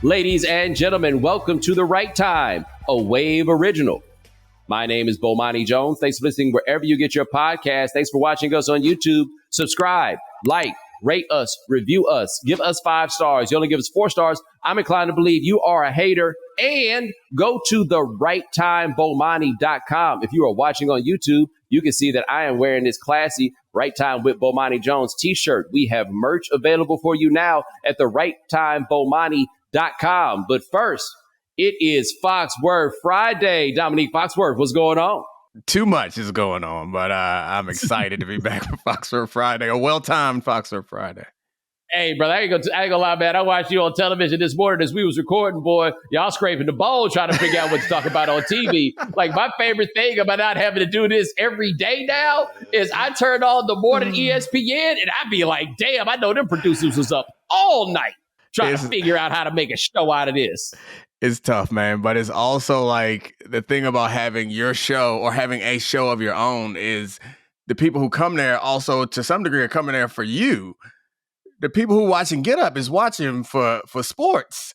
Ladies and gentlemen, welcome to The Right Time, a Wave original. My name is Bomani Jones. Thanks for listening wherever you get your podcast. Thanks for watching us on YouTube. Subscribe, like, rate us, review us, give us 5 stars. You only give us 4 stars. I'm inclined to believe you are a hater. And go to therighttimebomani.com. If you are watching on YouTube, you can see that I am wearing this classy Right Time with Bomani Jones t-shirt. We have merch available for you now at therighttimebomani.com. But first, it is Foxworth Friday. Domonique Foxworth, what's going on? Too much is going on, but I'm excited to be back with Foxworth Friday, a well-timed Foxworth Friday. Hey, brother, I ain't gonna lie, man. I watched you on television this morning as we was recording, boy. Y'all scraping the bowl trying to figure out what to talk about on TV. Like, my favorite thing about not having to do this every day now is I turn on the morning ESPN and I be like, damn, I know them producers was up all night trying to figure out how to make a show out of this. It's tough, man, but it's also like the thing about having your show or having a show of your own is the people who come there also to some degree are coming there for you. The people who watching Get Up is watching for sports.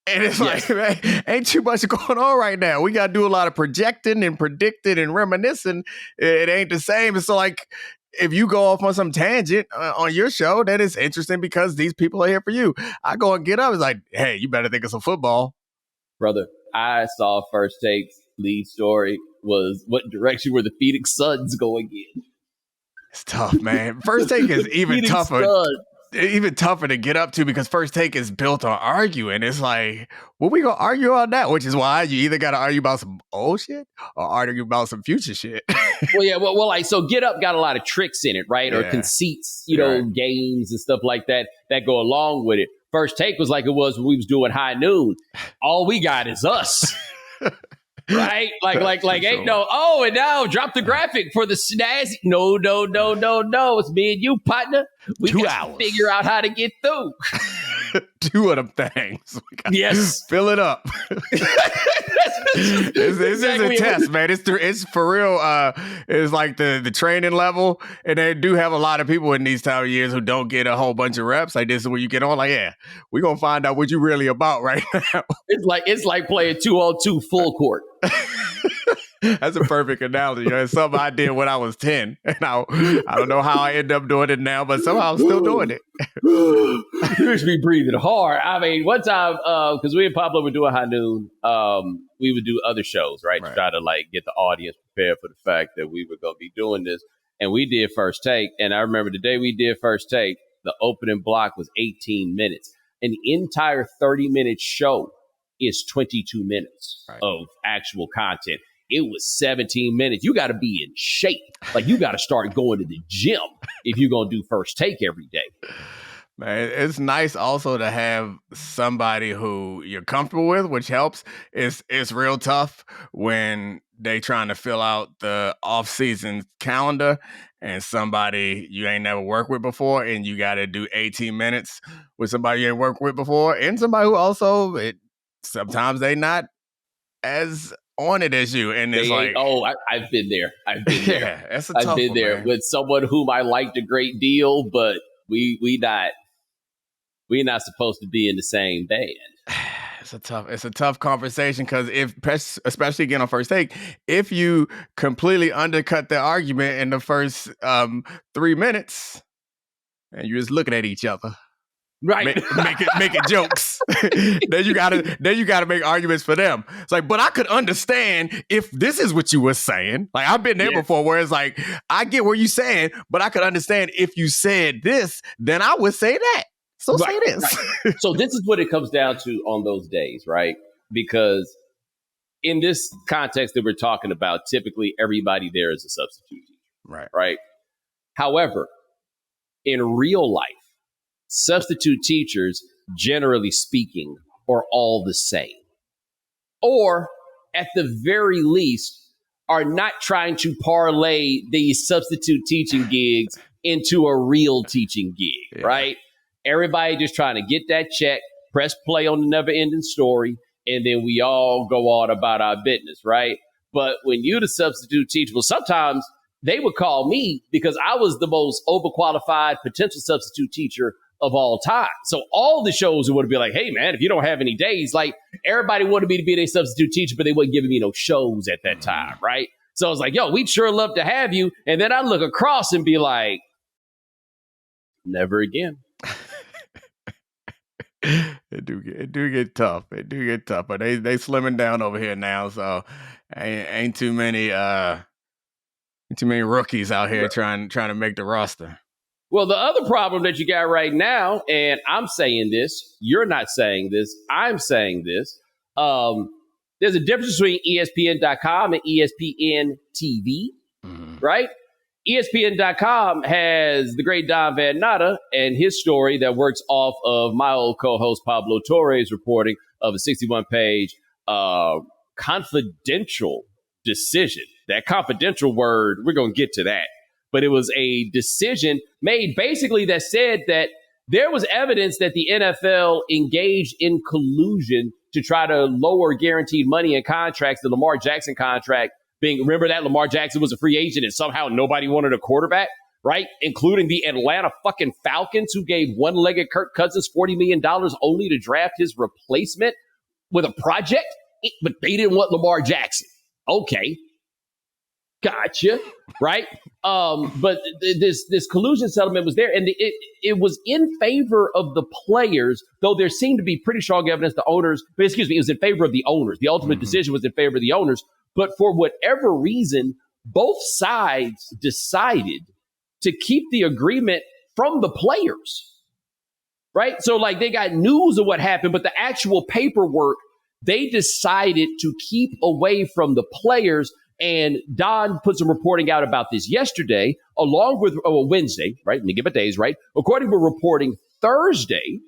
And it's like, man, ain't too much going on right now. We got to do a lot of projecting and predicting and reminiscing. It ain't the same. It's like if you go off on some tangent on your show, that is interesting because these people are here for you. I go and Get Up. It's like, hey, you better think of some football. Brother, I saw First Take's lead story was what direction were the Phoenix Suns going in? It's tough, man. First Take is even tougher. Even tougher to get up to because First Take is built on arguing. It's like, well, we gonna argue on that, which is why you either got to argue about some old shit or argue about some future shit. Well, like, so Get Up got a lot of tricks in it, right? Or conceits, games and stuff like that go along with it. First Take was like it was when we was doing High Noon. All we got is us. Right? Like ain't no, and now drop the graphic for the snazzy. No. It's me and you, partner. We 2 got to figure out how to get through. 2 of them things. Yes. Fill it up. This is a test, man. It's for real. It's like the training level, and they do have a lot of people in these time of years who don't get a whole bunch of reps. Like, this is when you get on. Like, yeah, we're gonna find out what you really about right now. It's like playing 2-on-2 full court. That's a perfect analogy. It's something I did when I was 10, and I don't know how I end up doing it now, but somehow I'm still doing it. You should be breathing hard. I mean, one time, because we and Pablo were doing High Noon, we would do other shows, right? To try to like get the audience prepared for the fact that we were going to be doing this. And we did First Take. And I remember the day we did First Take, the opening block was 18 minutes. An entire 30-minute show is 22 minutes of actual content. It was 17 minutes. You got to be in shape. Like, you got to start going to the gym if you're going to do First Take every day. Man, it's nice also to have somebody who you're comfortable with, which helps. It's real tough when they trying to fill out the off-season calendar and somebody you ain't never worked with before, and you got to do 18 minutes with somebody you ain't worked with before, and somebody who also, sometimes they not as on it as you, and it's like, I've been there. I've that's a tough I've been one, there man. with someone whom I liked a great deal, but we're not supposed to be in the same band. It's a tough conversation because especially again on First Take, if you completely undercut the argument in the first 3 minutes, and you're just looking at each other. Right. Making jokes. then you gotta make arguments for them. It's like, but I could understand if this is what you were saying. Like, I've been there before where it's like, I get what you're saying, but I could understand if you said this, then I would say that. So say this. Right. So this is what it comes down to on those days, right? Because in this context that we're talking about, typically everybody there is a substitute teacher. Right. However, in real life, substitute teachers, generally speaking, are all the same. Or, at the very least, are not trying to parlay these substitute teaching gigs into a real teaching gig, right? Everybody just trying to get that check, press play on the never-ending story, and then we all go on about our business, right? But when you're the substitute teacher, well, sometimes they would call me because I was the most overqualified potential substitute teacher of all time. So all the shows would be like, hey, man, if you don't have any days, like everybody wanted me to be their substitute teacher, but they wasn't giving me no shows at that time, right? So I was like, yo, we'd sure love to have you. And then I look across and be like, never again. It do get tough. But they slimming down over here now, so ain't too many rookies out here trying to make the roster. Well, the other problem that you got right now, and I'm saying this, you're not saying this, I'm saying this. There's a difference between ESPN.com and ESPN TV, right? ESPN.com has the great Don Van Natta and his story that works off of my old co-host Pablo Torres' reporting of a 61-page confidential decision. That confidential word, we're going to get to that. But it was a decision made basically that said that there was evidence that the NFL engaged in collusion to try to lower guaranteed money in contracts. The Lamar Jackson contract being, remember that Lamar Jackson was a free agent and somehow nobody wanted a quarterback, right? Including the Atlanta fucking Falcons, who gave one-legged Kirk Cousins $40 million only to draft his replacement with a project, but they didn't want Lamar Jackson. Okay. Gotcha. Right. But this collusion settlement was there, and it was in favor of the players, though there seemed to be pretty strong evidence the owners, but excuse me, it was in favor of the owners. The ultimate decision was in favor of the owners. But for whatever reason, both sides decided to keep the agreement from the players. Right. So like they got news of what happened, but the actual paperwork, they decided to keep away from the players. And Don put some reporting out about this yesterday, along with Wednesday, right? Let me give it days, right? According to reporting Thursday,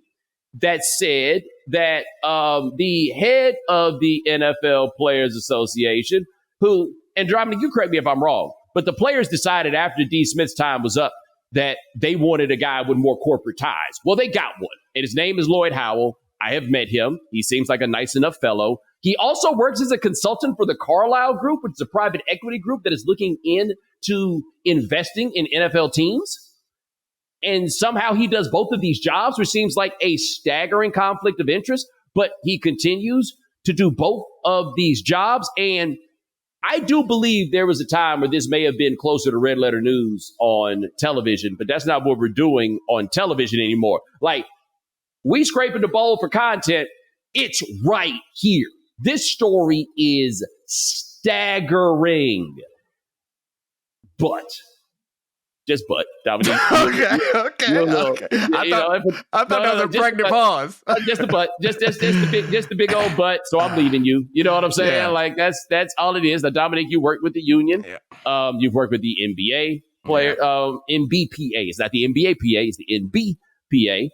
that said that the head of the NFL Players Association, who, and Dominique, you correct me if I'm wrong, but the players decided after D. Smith's time was up that they wanted a guy with more corporate ties. Well, they got one, and his name is Lloyd Howell. I have met him. He seems like a nice enough fellow. He also works as a consultant for the Carlyle Group, which is a private equity group that is looking into investing in NFL teams. And somehow he does both of these jobs, which seems like a staggering conflict of interest. But he continues to do both of these jobs. And I do believe there was a time where this may have been closer to red letter news on television, but that's not what we're doing on television anymore. Like, we scraping the bowl for content. It's right here. This story is staggering. But, Dominique. Okay. I thought that was a pregnant pause. Just the but. Just the big old but. So I'm leaving you. You know what I'm saying? Yeah. Like that's all it is. Now, Dominique, you worked with the union. Yeah. You've worked with the NBA player. NBPA. It's not the NBA PA. It's the NBPA.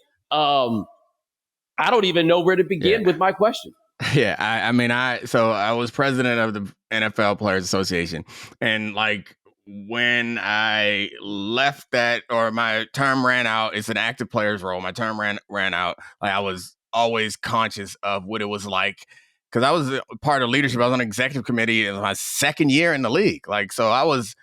I don't even know where to begin with my question. Yeah, I was president of the NFL Players Association, and like when I left that, or my term ran out, it's an active players role. My term ran out. Like I was always conscious of what it was like, because I was a part of leadership. I was on an executive committee in my second year in the league. Like, so I was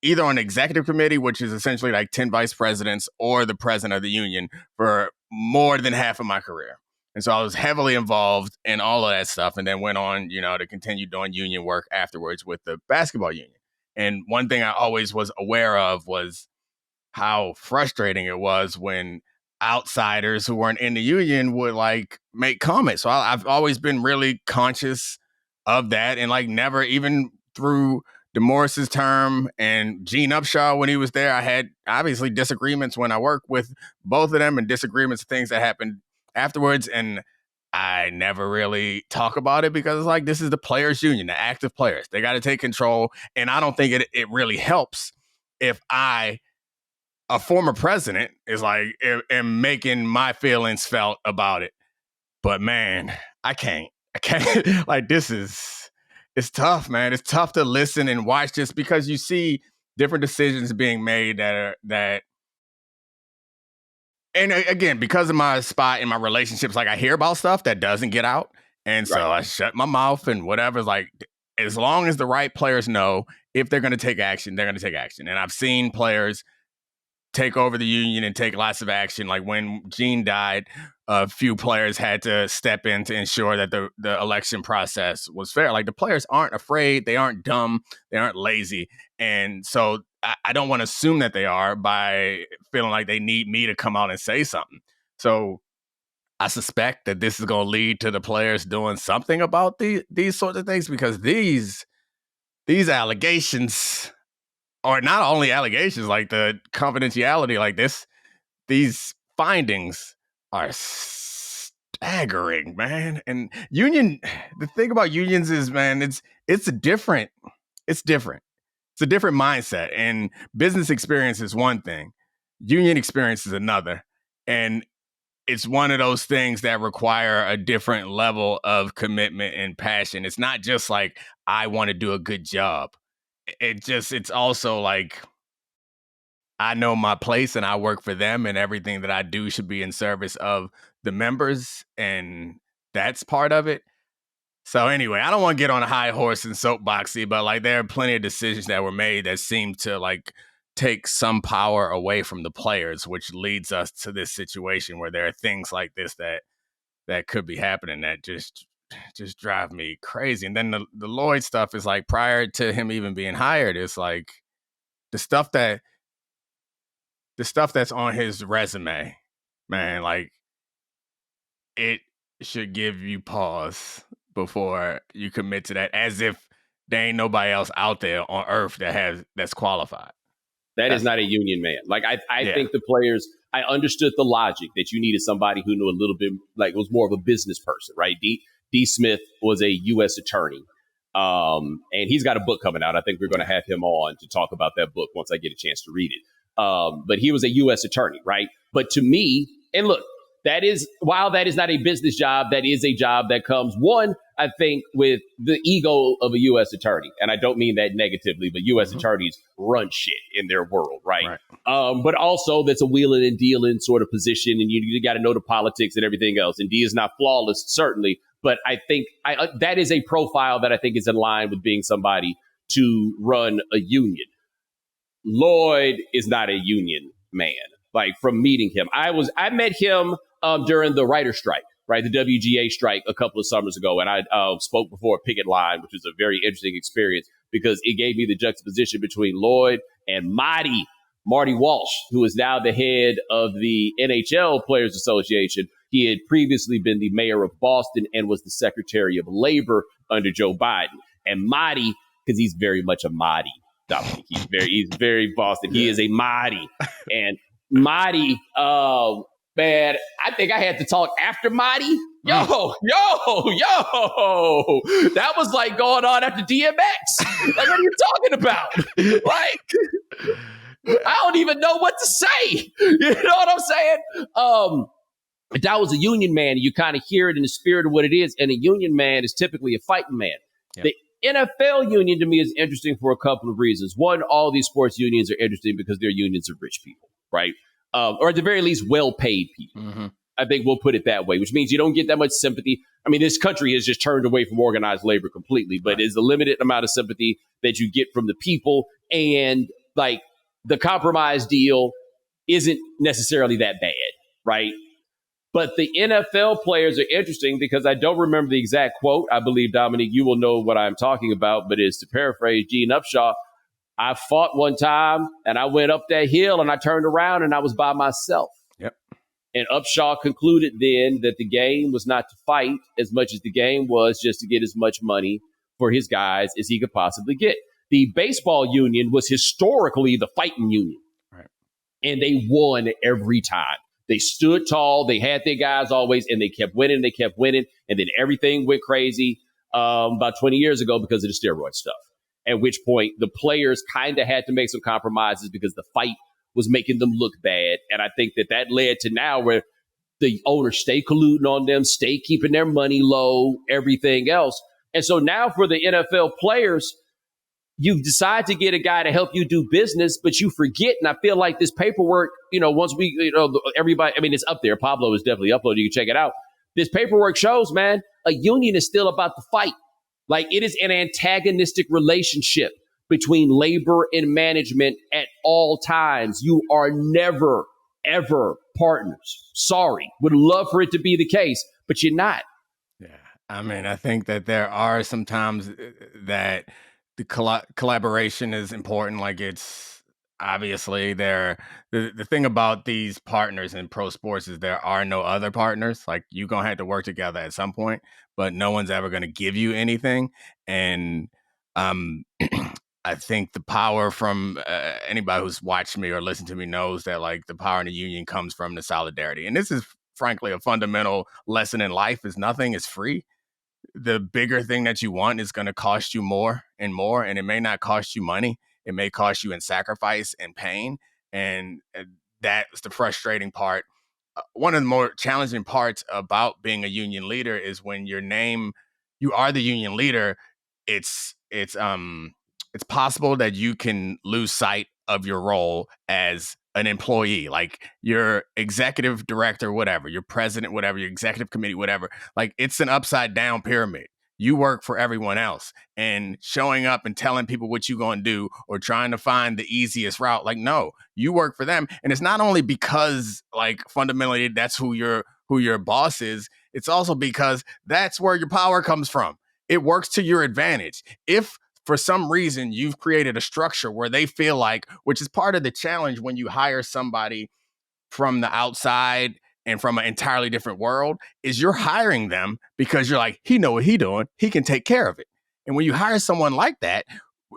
either on the executive committee, which is essentially like 10 vice presidents, or the president of the union for more than half of my career. And so I was heavily involved in all of that stuff, and then went on, to continue doing union work afterwards with the basketball union. And one thing I always was aware of was how frustrating it was when outsiders who weren't in the union would like make comments. So I've always been really conscious of that, and like never, even through DeMorris's term and Gene Upshaw when he was there, I had obviously disagreements when I worked with both of them, and disagreements, things that happened afterwards, and I never really talk about it because it's like, this is the players union, the active players. They got to take control, and I don't think it really helps if I, a former president, is like am making my feelings felt about it. But man, I can't. Like, it's tough, man. It's tough to listen and watch, just because you see different decisions being made that. And again, because of my spot in my relationships, like I hear about stuff that doesn't get out. And so I shut my mouth and whatever's like, as long as the right players know if they're going to take action, they're going to take action. And I've seen players take over the union and take lots of action. Like when Gene died, a few players had to step in to ensure that the election process was fair. Like the players aren't afraid, they aren't dumb, they aren't lazy. And so I don't want to assume that they are by feeling like they need me to come out and say something. So I suspect that this is going to lead to the players doing something about these sorts of things, because these allegations are not only allegations, like the confidentiality, like these findings are staggering, man. And the thing about unions is, man, it's different. It's a different mindset. And business experience is one thing, union experience is another. And it's one of those things that require a different level of commitment and passion. It's not just like, I want to do a good job. It's also like, I know my place and I work for them, and everything that I do should be in service of the members. And that's part of it. So anyway, I don't want to get on a high horse and soapboxy, but like there are plenty of decisions that were made that seem to like take some power away from the players, which leads us to this situation where there are things like this that could be happening that just drive me crazy. And then the Lloyd stuff is like, prior to him even being hired, it's like the stuff that's on his resume, man, like it should give you pause before you commit to that, as if there ain't nobody else out there on earth that's qualified. That's not a union man. Like I think the players, I understood the logic that you needed somebody who knew a little bit, like was more of a business person, right? D. Smith was a U.S. attorney. And he's got a book coming out. I think we're going to have him on to talk about that book once I get a chance to read it. But he was a U.S. attorney, right? But to me, and look, while that is not a business job, that is a job that comes, one, I think, with the ego of a U.S. attorney. And I don't mean that negatively, but U.S. attorneys run shit in their world, right? But also that's a wheeling and dealing sort of position, and you got to know the politics and everything else. And D is not flawless, certainly, but I think that is a profile that I think is in line with being somebody to run a union. Lloyd is not a union man. Like from meeting him, I met him during the writer strike, right? The WGA strike a couple of summers ago. And I spoke before a picket line, which was a very interesting experience because it gave me the juxtaposition between Lloyd and Marty Walsh, who is now the head of the NHL Players Association. He had previously been the mayor of Boston and was the Secretary of Labor under Joe Biden. And Marty, because he's very much a Marty, Dominique. He's very Boston. He is a Marty. And Marty, man, I think I had to talk after Marty. Yo, that was like going on after DMX. Like, what are you talking about? Like, I don't even know what to say. You know what I'm saying? That was a union man. And you kind of hear it in the spirit of what it is. And a union man is typically a fighting man. Yep. The NFL union to me is interesting for a couple of reasons. One, all these sports unions are interesting because they're unions of rich people, right? Or at the very least, well-paid people. Mm-hmm. I think we'll put it that way, which means you don't get that much sympathy. I mean, this country has just turned away from organized labor completely, but it's a limited amount of sympathy that you get from the people. And like the compromise deal isn't necessarily that bad, right? But the NFL players are interesting because I don't remember the exact quote. I believe, Dominique, you will know what I'm talking about, but it's to paraphrase Gene Upshaw. I fought one time and I went up that hill and I turned around and I was by myself. Yep. And Upshaw concluded then that the game was not to fight as much as the game was just to get as much money for his guys as he could possibly get. The baseball union was historically the fighting union. Right. And they won every time. They stood tall. They had their guys always, and they kept winning. And then everything went crazy about 20 years ago because of the steroid stuff. At which point the players kind of had to make some compromises because the fight was making them look bad. And I think that led to now where the owners stay colluding on them, stay keeping their money low, everything else. And so now for the NFL players, you decide to get a guy to help you do business, but you forget. And I feel like this paperwork, once we, everybody, I mean, it's up there. Pablo is definitely uploaded. You can check it out. This paperwork shows, man, a union is still about the fight. Like, it is an antagonistic relationship. between labor and management at all times. You are never, ever partners. Sorry. Would love for it to be the case, but you're not. Yeah. I mean, I think that there are some times that the collaboration is important. Like, it's obviously the thing about these partners in pro sports is there are no other partners. Like, you're going to have to work together at some point, but no one's ever going to give you anything. And I think the power from anybody who's watched me or listened to me knows that, like, the power in the union comes from the solidarity. And this is frankly a fundamental lesson in life: is nothing is free. The bigger thing that you want is going to cost you more and more, and it may not cost you money. It may cost you in sacrifice and pain, and that's the frustrating part. One of the more challenging parts about being a union leader is when you are the union leader, it's possible that you can lose sight of your role as an employee, like your executive director, whatever, your president, whatever, your executive committee, whatever. Like, it's an upside down pyramid. You work for everyone else, and showing up and telling people what you're going to do or trying to find the easiest route. Like, no, you work for them. And it's not only because, like, fundamentally that's who your boss is. It's also because that's where your power comes from. It works to your advantage. If for some reason you've created a structure where they feel like, which is part of the challenge when you hire somebody from the outside and from an entirely different world, is you're hiring them because you're like, he know what he's doing, he can take care of it. And when you hire someone like that,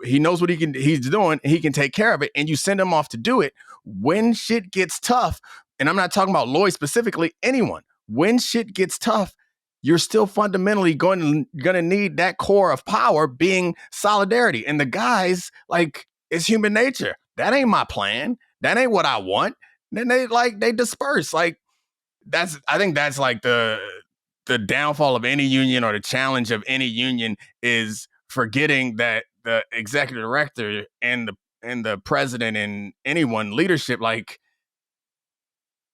he knows what he's doing, he can take care of it, and you send him off to do it. When shit gets tough, and I'm not talking about Lloyd specifically, anyone, when shit gets tough, you're still fundamentally going to need that core of power being solidarity. And the guys, like, it's human nature. That ain't my plan. That ain't what I want. Then they disperse. Like, I think that's like the downfall of any union, or the challenge of any union, is forgetting that the executive director and the president and anyone leadership, like,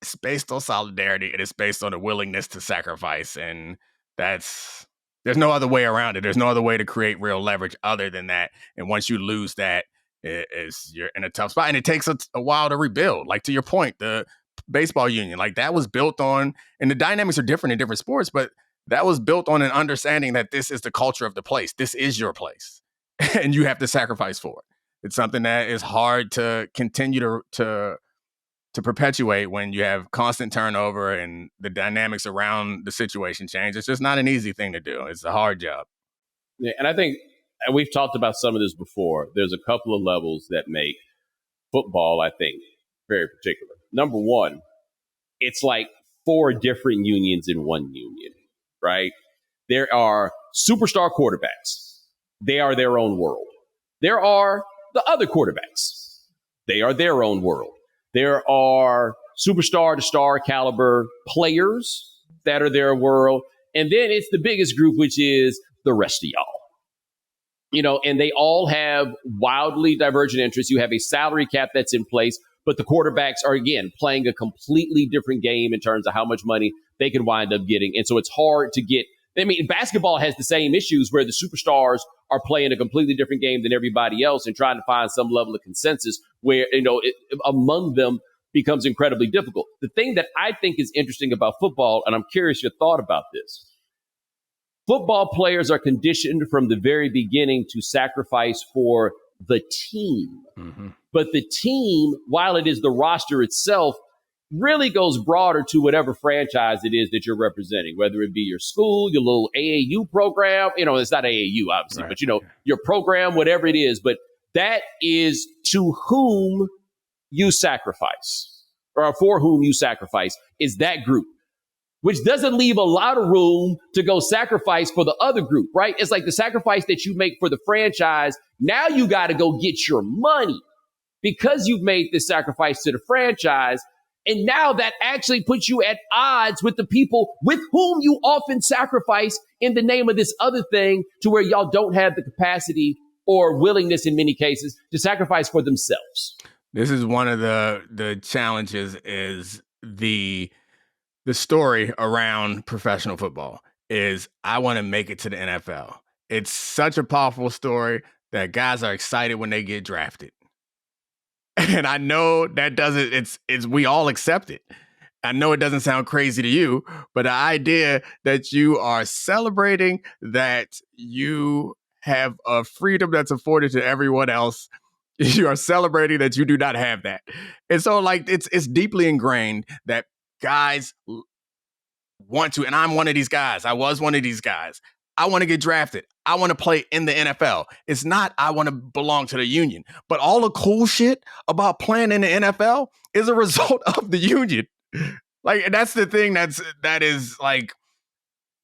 it's based on solidarity, and it's based on a willingness to sacrifice. And there's no other way around it. There's no other way to create real leverage other than that. And once you lose that, you're in a tough spot. And it takes a while to rebuild. Like, to your point, the baseball union, like, that was built on, and the dynamics are different in different sports, but that was built on an understanding that this is the culture of the place. This is your place. And you have to sacrifice for it. It's something that is hard to continue to perpetuate when you have constant turnover and the dynamics around the situation change. It's just not an easy thing to do. It's a hard job. Yeah, and I think, and we've talked about some of this before, there's a couple of levels that make football, I think, very particular. Number one, it's like 4 different unions in one union, right? There are superstar quarterbacks. They are their own world. There are the other quarterbacks. They are their own world. There are superstar to star caliber players that are their world. And then it's the biggest group, which is the rest of y'all. And they all have wildly divergent interests. You have a salary cap that's in place, but the quarterbacks are, again, playing a completely different game in terms of how much money they can wind up getting. And so it's hard to get. I mean, basketball has the same issues where the superstars are playing a completely different game than everybody else and trying to find some level of consensus where, among them becomes incredibly difficult. The thing that I think is interesting about football, and I'm curious your thought about this, football players are conditioned from the very beginning to sacrifice for the team. Mm-hmm. But the team, while it is the roster itself, really goes broader to whatever franchise it is that you're representing, whether it be your school, your little AAU program. It's not AAU, obviously, right, but, your program, whatever it is. But that is to whom you sacrifice, or for whom you sacrifice, is that group, which doesn't leave a lot of room to go sacrifice for the other group, right? It's like the sacrifice that you make for the franchise. Now you got to go get your money because you've made this sacrifice to the franchise. And now that actually puts you at odds with the people with whom you often sacrifice in the name of this other thing, to where y'all don't have the capacity or willingness in many cases to sacrifice for themselves. This is one of the challenges, is the story around professional football is, I want to make it to the NFL. It's such a powerful story. that guys are excited when they get drafted. And I know that we all accept it. I know it doesn't sound crazy to you, but the idea that you are celebrating that you have a freedom that's afforded to everyone else, you are celebrating that you do not have that. And so like it's deeply ingrained that guys want to, and I'm one of these guys. I was one of these guys. I want to get drafted. I want to play in the NFL. It's not I want to belong to the union. But all the cool shit about playing in the NFL is a result of the union. Like, that's the thing that is like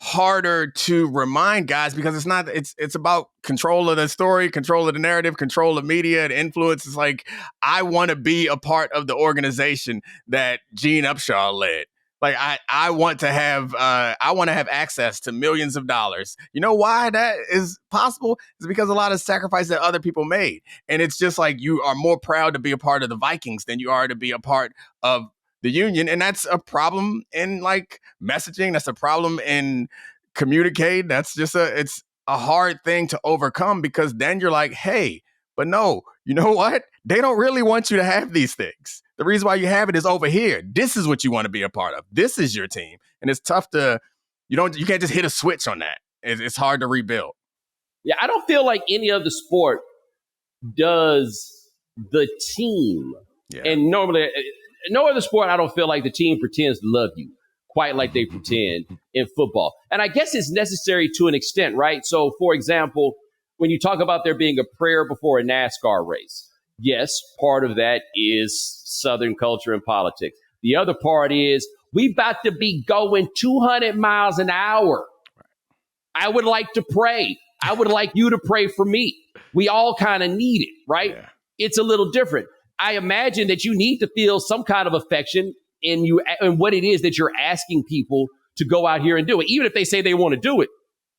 harder to remind guys, because it's about control of the story, control of the narrative, control of media and influence. It's like, I want to be a part of the organization that Gene Upshaw led. Like, I want to have access to millions of dollars. You know why that is possible? It's because a lot of sacrifice that other people made. And it's just like, you are more proud to be a part of the Vikings than you are to be a part of the union. And that's a problem in like messaging. That's a problem in communicating. That's just it's a hard thing to overcome, because then you're like, hey, but no, you know what? They don't really want you to have these things. The reason why you have it is over here. This is what you want to be a part of. This is your team. And it's tough you can't just hit a switch on that. It's hard to rebuild. Yeah, I don't feel like any other sport does the team. Yeah. And normally, no other sport, I don't feel like the team pretends to love you quite like they pretend in football. And I guess it's necessary to an extent, right? So, for example, when you talk about there being a prayer before a NASCAR race, yes, part of that is Southern culture and politics. The other part is we about to be going 200 miles an hour. I would like to pray. I would like you to pray for me. We all kind of need it, right? Yeah. It's a little different. I imagine that you need to feel some kind of affection in you and what it is that you're asking people to go out here and do it, even if they say they want to do it.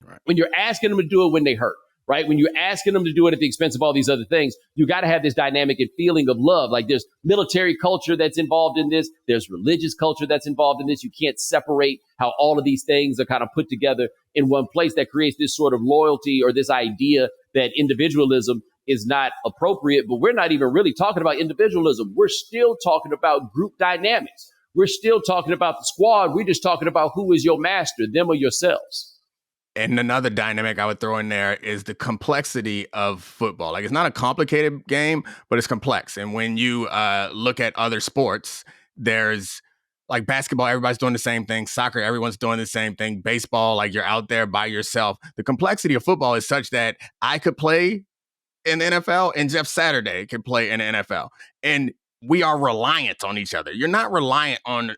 Right. When you're asking them to do it when they hurt, right? When you're asking them to do it at the expense of all these other things, you got to have this dynamic and feeling of love. Like, there's military culture that's involved in this. There's religious culture that's involved in this. You can't separate how all of these things are kind of put together in one place. That creates this sort of loyalty or this idea that individualism is not appropriate. But we're not even really talking about individualism. We're still talking about group dynamics. We're still talking about the squad. We're just talking about who is your master, them or yourselves. And another dynamic I would throw in there is the complexity of football. Like, it's not a complicated game, but it's complex. And when you look at other sports, there's like basketball, everybody's doing the same thing. Soccer, everyone's doing the same thing. Baseball, like, you're out there by yourself. The complexity of football is such that I could play in the NFL and Jeff Saturday could play in the NFL. And we are reliant on each other. You're not reliant on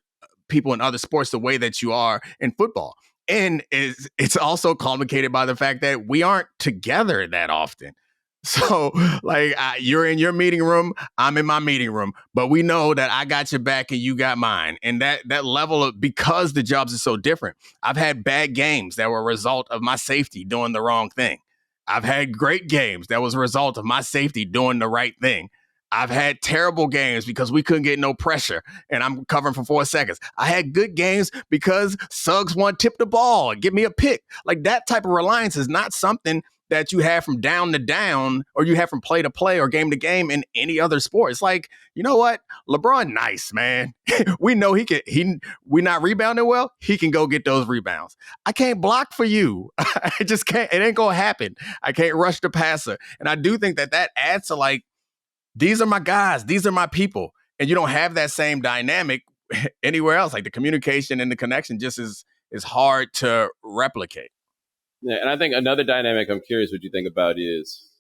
people in other sports the way that you are in football. And it's also complicated by the fact that we aren't together that often. So, like, you're in your meeting room, I'm in my meeting room, but we know that I got your back and you got mine. And that level of, because the jobs are so different, I've had bad games that were a result of my safety doing the wrong thing. I've had great games that was a result of my safety doing the right thing. I've had terrible games because we couldn't get no pressure and I'm covering for 4 seconds. I had good games because Suggs won tip the ball and give me a pick. Like, that type of reliance is not something that you have from down to down, or you have from play to play or game to game in any other sport. It's like, you know what? LeBron, nice, man. We know we not rebounding well. He can go get those rebounds. I can't block for you. I just can't. It ain't going to happen. I can't rush the passer. And I do think that adds to, like, these are my guys. These are my people. And you don't have that same dynamic anywhere else. Like, the communication and the connection just is hard to replicate. Yeah, and I think another dynamic I'm curious what you think about is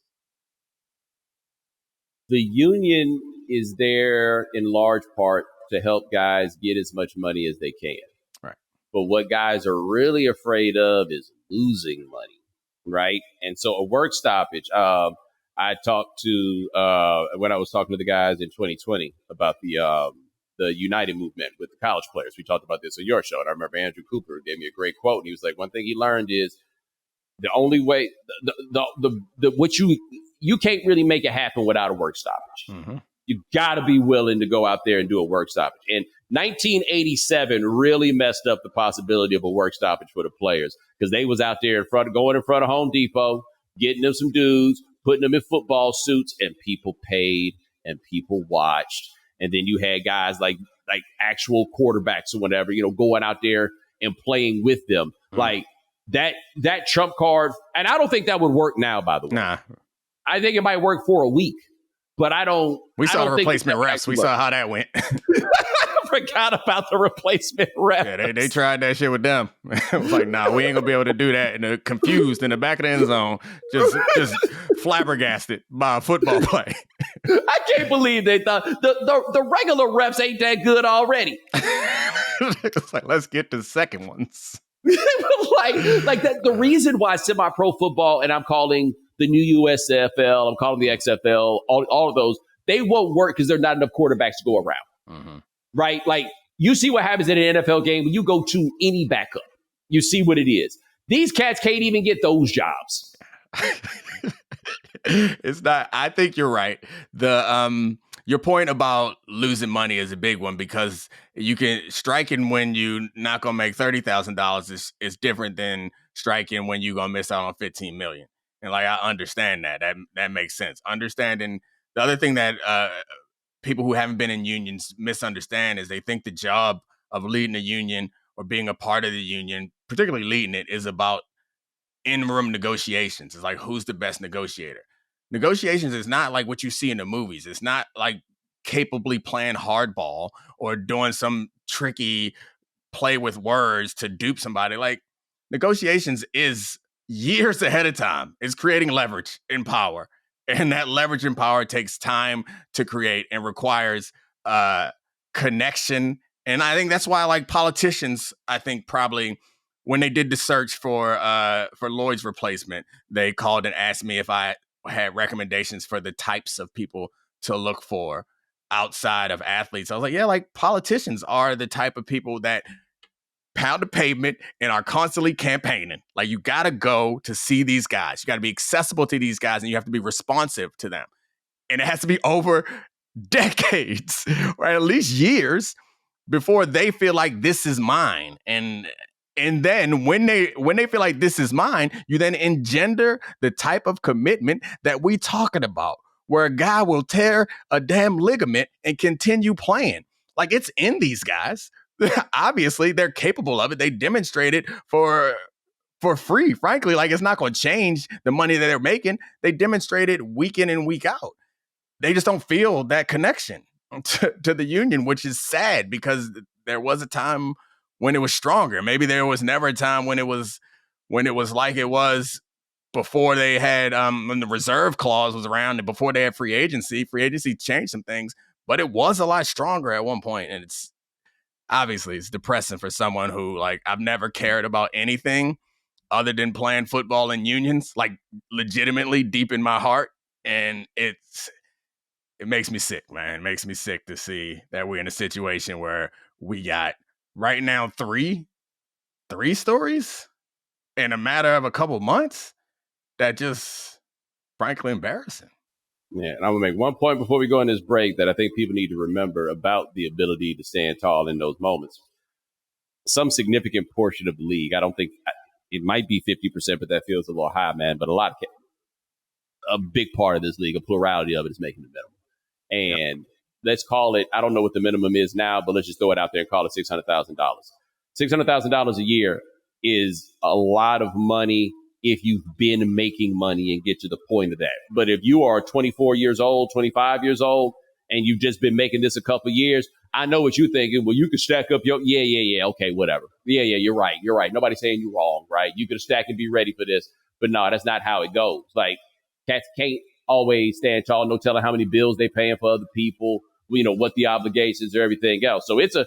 the union is there in large part to help guys get as much money as they can. Right. But what guys are really afraid of is losing money, right? And so a work stoppage. I talked to when I was talking to the guys in 2020 about the United movement with the college players. We talked about this on your show, and I remember Andrew Cooper gave me a great quote. And he was like, one thing he learned is the only way what you can't really make it happen without a work stoppage. Mm-hmm. You got to be willing to go out there and do a work stoppage. And 1987 really messed up the possibility of a work stoppage for the players, because they was out there going in front of Home Depot, getting them some dudes, putting them in football suits, and people paid and people watched. And then you had guys like actual quarterbacks or whatever, going out there and playing with them. Like that trump card. And I don't think that would work now, by the way. Nah. I think it might work for a week, but I don't. We saw the replacement refs. We saw how that went. I forgot about the replacement ref. Yeah, they tried that shit with them. I was like, nah, we ain't gonna be able to do that. And they're confused in the back of the end zone, just flabbergasted by a football play. I can't believe they thought the regular refs ain't that good already. It's like, let's get the second ones. like that. The reason why semi-pro football, and I'm calling the new USFL, I'm calling the XFL, all of those, they won't work because there's not enough quarterbacks to go around. Mm-hmm. Right? Like, you see what happens in an NFL game when you go to any backup. You see what it is. These cats can't even get those jobs. It's not. I think you're right. Your point about losing money is a big one, because you can striking when you not gonna make $30,000 is different than striking when you gonna miss out on $15 million. And like, I understand that makes sense. Understanding the other thing that people who haven't been in unions misunderstand is they think the job of leading a union or being a part of the union, particularly leading it, is about in-room negotiations. It's like, who's the best negotiator? Negotiations is not like what you see in the movies. It's not like capably playing hardball or doing some tricky play with words to dupe somebody. Like, negotiations is years ahead of time. It's creating leverage and power. And that leverage and power takes time to create and requires connection. And I think that's why, like, politicians, I think probably when they did the search for Lloyd's replacement, they called and asked me if I had recommendations for the types of people to look for outside of athletes. I was like, yeah, like, politicians are the type of people that pound the pavement and are constantly campaigning. Like, you got to go to see these guys. You got to be accessible to these guys, and you have to be responsive to them. And it has to be over decades, or at least years, before they feel like this is mine. And then when they feel like this is mine, you then engender the type of commitment that we talking about, where a guy will tear a damn ligament and continue playing. Like, it's in these guys. Obviously, they're capable of it. They demonstrate it for free. Frankly, like, it's not going to change the money that they're making. They demonstrate it week in and week out. They just don't feel that connection to the union, which is sad, because there was a time when it was stronger. Maybe there was never a time when it was like it was before they had when the reserve clause was around and before they had free agency. Free agency changed some things, but it was a lot stronger at one point. And it's obviously depressing for someone who, like, I've never cared about anything other than playing football in unions, like, legitimately deep in my heart. And it makes me sick, man. It makes me sick to see that we're in a situation where we got right now three stories in a matter of a couple months that just, frankly, embarrassing. Yeah, and I'm going to make one point before we go on this break that I think people need to remember about the ability to stand tall in those moments. Some significant portion of the league, I don't think it might be 50%, but that feels a little high, man. But a big part of this league, a plurality of it, is making the minimum. And let's call it, I don't know what the minimum is now, but let's just throw it out there and call it $600,000. $600,000 a year is a lot of money if you've been making money and get to the point of that. But if you are 24 years old, 25 years old, and you've just been making this a couple of years, I know what you're thinking. Well, you can stack up your, okay, whatever. Yeah, you're right. Nobody's saying you're wrong, right? You can stack and be ready for this. But no, that's not how it goes. Like, cats can't always stand tall. No telling how many bills they paying for other people, what the obligations or everything else. So it's a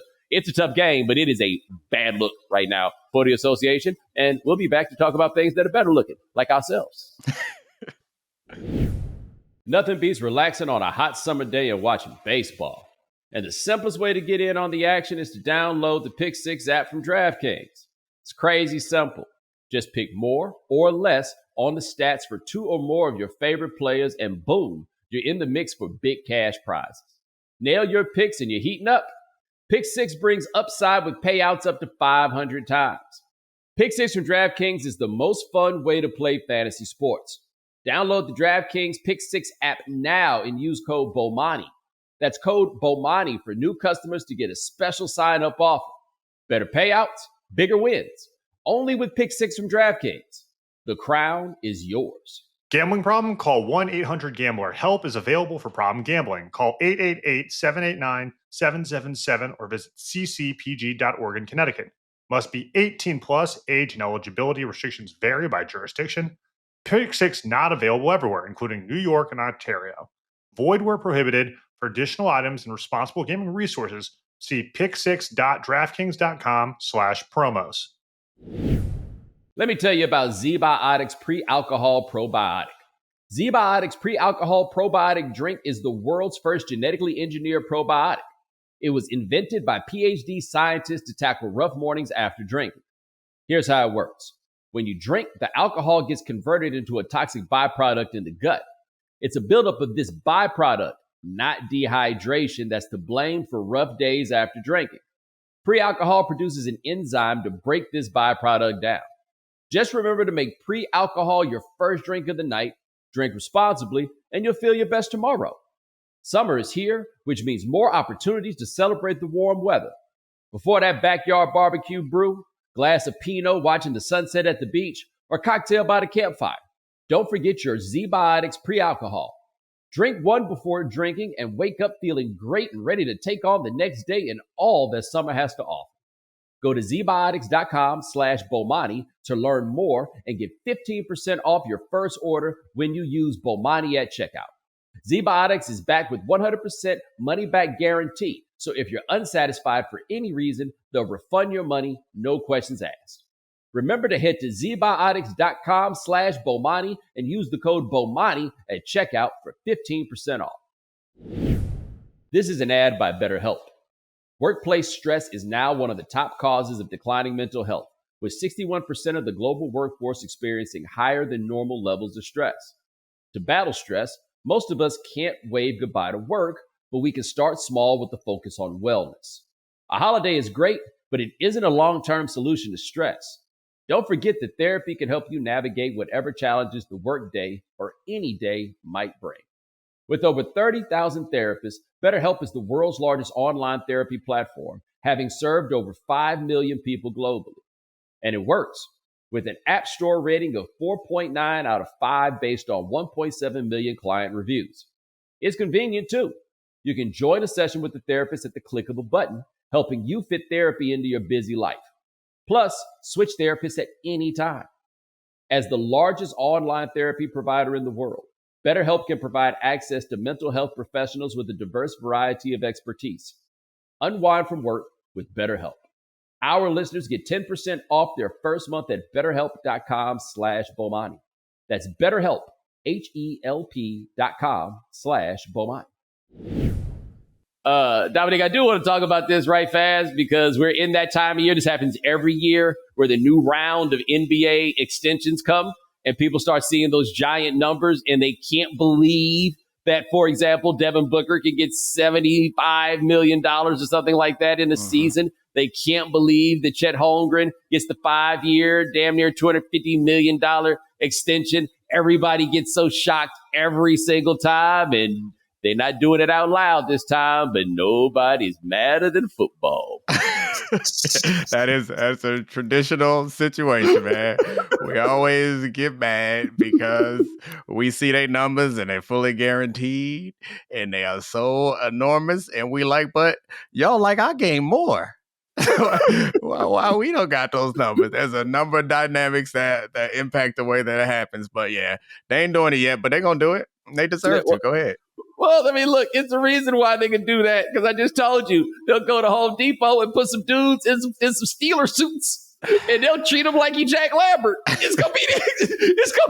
tough game, but it is a bad look right now for the association. And we'll be back to talk about things that are better looking, like ourselves. Nothing beats relaxing on a hot summer day and watching baseball. And the simplest way to get in on the action is to download the Pick 6 app from DraftKings. It's crazy simple. Just pick more or less on the stats for two or more of your favorite players, and boom, you're in the mix for big cash prizes. Nail your picks and you're heating up. Pick 6 brings upside with payouts up to 500 times. Pick 6 from DraftKings is the most fun way to play fantasy sports. Download the DraftKings Pick 6 app now and use code Bomani. That's code Bomani for new customers to get a special sign-up offer. Better payouts, bigger wins. Only with Pick 6 from DraftKings. The crown is yours. Gambling problem? Call 1-800-GAMBLER. Help is available for problem gambling. Call 888-789-777 or visit ccpg.org in Connecticut. Must be 18 plus. Age and eligibility restrictions vary by jurisdiction. Pick 6 not available everywhere, including New York and Ontario. Void where prohibited. For additional items and responsible gaming resources, see pick6.draftkings.com/promos. Let me tell you about ZBiotics Pre-Alcohol Probiotic. ZBiotics Pre-Alcohol Probiotic drink is the world's first genetically engineered probiotic. It was invented by PhD scientists to tackle rough mornings after drinking. Here's how it works. When you drink, the alcohol gets converted into a toxic byproduct in the gut. It's a buildup of this byproduct, not dehydration, that's to blame for rough days after drinking. Pre-alcohol produces an enzyme to break this byproduct down. Just remember to make pre-alcohol your first drink of the night, drink responsibly, and you'll feel your best tomorrow. Summer is here, which means more opportunities to celebrate the warm weather. Before that backyard barbecue brew, glass of Pinot watching the sunset at the beach, or cocktail by the campfire, don't forget your ZBiotics Pre-Alcohol. Drink one before drinking and wake up feeling great and ready to take on the next day and all that summer has to offer. Go to zbiotics.com/Bomani to learn more and get 15% off your first order when you use Bomani at checkout. ZBiotics is backed with 100% money-back guarantee. So if you're unsatisfied for any reason, they'll refund your money, no questions asked. Remember to head to zbiotics.com/Bomani and use the code Bomani at checkout for 15% off. This is an ad by BetterHelp. Workplace stress is now one of the top causes of declining mental health, with 61% of the global workforce experiencing higher than normal levels of stress. To battle stress, most of us can't wave goodbye to work, but we can start small with the focus on wellness. A holiday is great, but it isn't a long-term solution to stress. Don't forget that therapy can help you navigate whatever challenges the workday or any day might bring. With over 30,000 therapists, BetterHelp is the world's largest online therapy platform, having served over 5 million people globally. And it works, with an App Store rating of 4.9 out of 5 based on 1.7 million client reviews. It's convenient too. You can join a session with the therapist at the click of a button, helping you fit therapy into your busy life. Plus, switch therapists at any time. As the largest online therapy provider in the world, BetterHelp can provide access to mental health professionals with a diverse variety of expertise. Unwind from work with BetterHelp. Our listeners get 10% off their first month at BetterHelp.com/Bomani. That's BetterHelp, HELP.com/Bomani. Dominique, I do want to talk about this right fast because we're in that time of year. This happens every year where the new round of NBA extensions come and people start seeing those giant numbers and they can't believe that, for example, Devin Booker can get $75 million or something like that in a season. They can't believe that Chet Holmgren gets the 5-year, damn near $250 million extension. Everybody gets so shocked every single time, and they're not doing it out loud this time, but nobody's madder than football. That's a traditional situation, man. We always get mad because we see their numbers and they're fully guaranteed and they are so enormous, and we like, but y'all like our game more. Why we don't got those numbers? There's a number of dynamics that impact the way that it happens. But yeah, they ain't doing it yet, but they're going to do it. They deserve to. Go ahead. Well, I mean, look, it's the reason why they can do that, because I just told you they'll go to Home Depot and put some dudes in some Steeler suits, and they'll treat them like Jack Lambert. It's gonna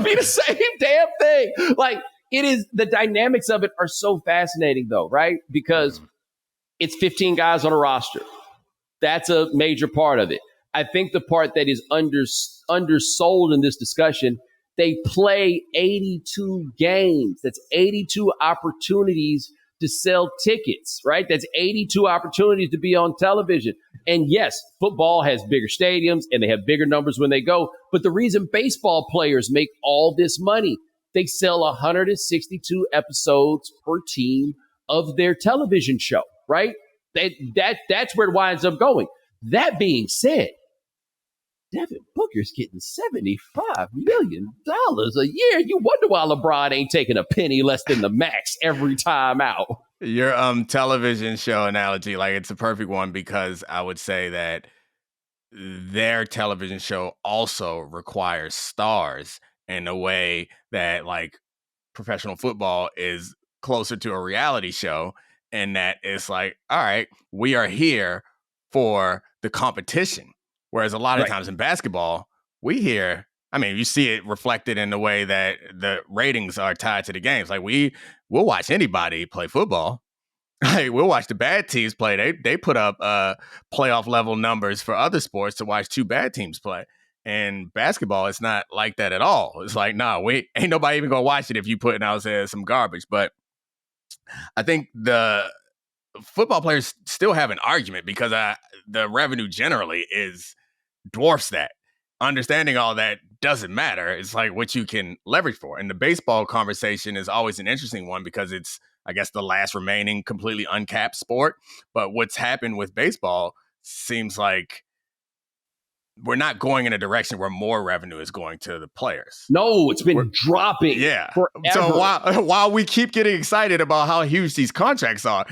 be the same damn thing. Like, it is. The dynamics of it are so fascinating, though, right? Because it's 15 guys on a roster. That's a major part of it. I think the part that is undersold in this discussion, they play 82 games. That's 82 opportunities to sell tickets, right? That's 82 opportunities to be on television. And yes, football has bigger stadiums and they have bigger numbers when they go. But the reason baseball players make all this money, they sell 162 episodes per team of their television show, right? That's where it winds up going. That being said, Devin Booker's getting $75 million a year. You wonder why LeBron ain't taking a penny less than the max every time out. Your television show analogy, like, it's a perfect one, because I would say that their television show also requires stars in a way that, like, professional football is closer to a reality show, and that it's like, all right, we are here for the competition. Whereas a lot of times in basketball, you see it reflected in the way that the ratings are tied to the games. Like, we'll watch anybody play football. Like, we'll watch the bad teams play. They put up playoff level numbers for other sports to watch two bad teams play. And basketball, it's not like that at all. It's like, ain't nobody even gonna watch it if you putting out some garbage. But I think the football players still have an argument, because the revenue generally dwarfs that. Understanding all that doesn't matter. It's like what you can leverage for. And the baseball conversation is always an interesting one, because it's, I guess, the last remaining completely uncapped sport. But what's happened with baseball seems like we're not going in a direction where more revenue is going to the players. No, it's been dropping. Yeah. Forever. So while we keep getting excited about how huge these contracts are,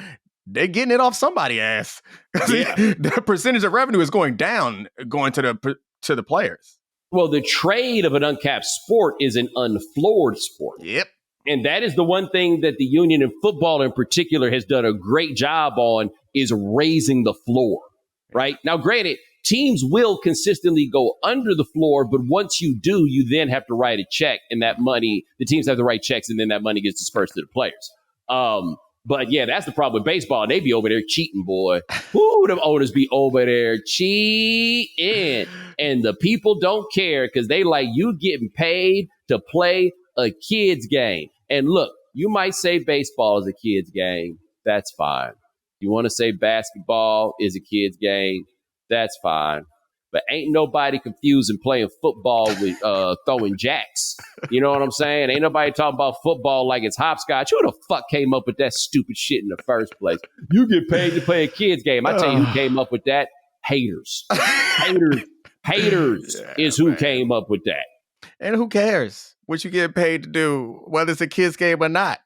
they're getting it off somebody's ass. Yeah. The percentage of revenue is going down, going to the players. Well, the trade of an uncapped sport is an unfloored sport. Yep. And that is the one thing that the union in football in particular has done a great job on, is raising the floor, right? Now, granted, teams will consistently go under the floor, but once you do, you then have to write a check, and that money, the teams have to write checks, and then that money gets dispersed to the players. But yeah, that's the problem with baseball. They be over there cheating, boy. Who them owners be over there cheating, and the people don't care, because they like, you getting paid to play a kid's game. And look, you might say baseball is a kid's game. That's fine. You want to say basketball is a kid's game. That's fine. But ain't nobody confusing playing football with throwing jacks. You know what I'm saying? Ain't nobody talking about football like it's hopscotch. Who the fuck came up with that stupid shit in the first place? You get paid to play a kid's game. I tell you who came up with that. Haters. Haters is who came up with that. And who cares what you get paid to do, whether it's a kid's game or not?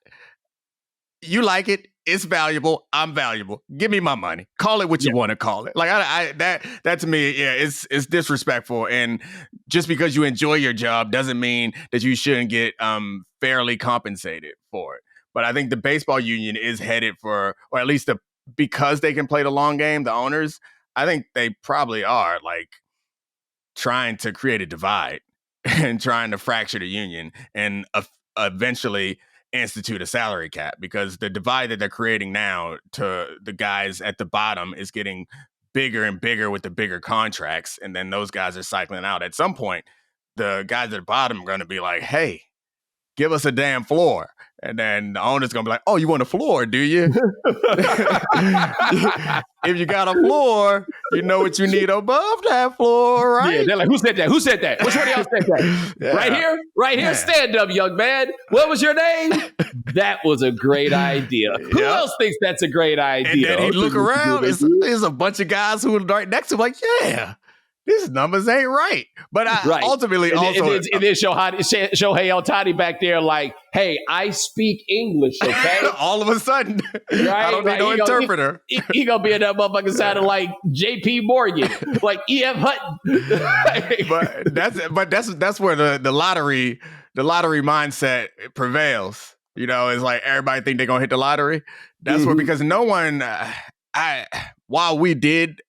You like it. It's valuable. I'm valuable. Give me my money. Call it what you want to call it. Like, that to me, it's disrespectful. And just because you enjoy your job doesn't mean that you shouldn't get fairly compensated for it. But I think the baseball union is headed for, or at least because they can play the long game, the owners, I think they probably are, like, trying to create a divide and trying to fracture the union and eventually institute a salary cap, because the divide that they're creating now to the guys at the bottom is getting bigger and bigger with the bigger contracts. And then those guys are cycling out. At some point, the guys at the bottom are going to be like, hey, give us a damn floor. And then the owner's going to be like, oh, you want a floor, do you? If you got a floor, you know what you need above that floor, right? Yeah, they're like, who said that? Who said that? Which one of y'all said that? Yeah. Right here? Right here? Yeah. Stand up, young man. What was your name? That was a great idea. Yep. Who else thinks that's a great idea? And then he'd look around, there's a bunch of guys who are right next to him like, yeah, these numbers ain't right. But ultimately and also... And then Shohei Ohtani back there like, hey, I speak English, okay? All of a sudden. Right? I don't need no interpreter. He gonna be in that motherfucker sounding like J.P. Morgan, like E.F. Hutton. but that's where the lottery mindset prevails. You know, it's like everybody think they're gonna hit the lottery. That's where, because no one, while we did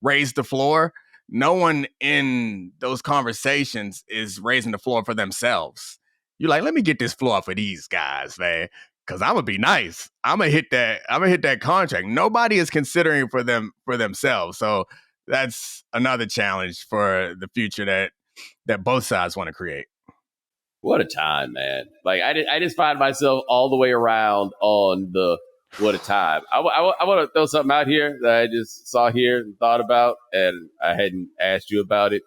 raise the floor, no one in those conversations is raising the floor for themselves. You're like, let me get this floor for these guys, man, because I'm gonna be nice. I'm gonna hit that contract. Nobody is considering for themselves. So that's another challenge for the future that both sides want to create. What a time, man. Like, I just find myself all the way around on the what a time. I want to throw something out here that I just saw here and thought about, and I hadn't asked you about it.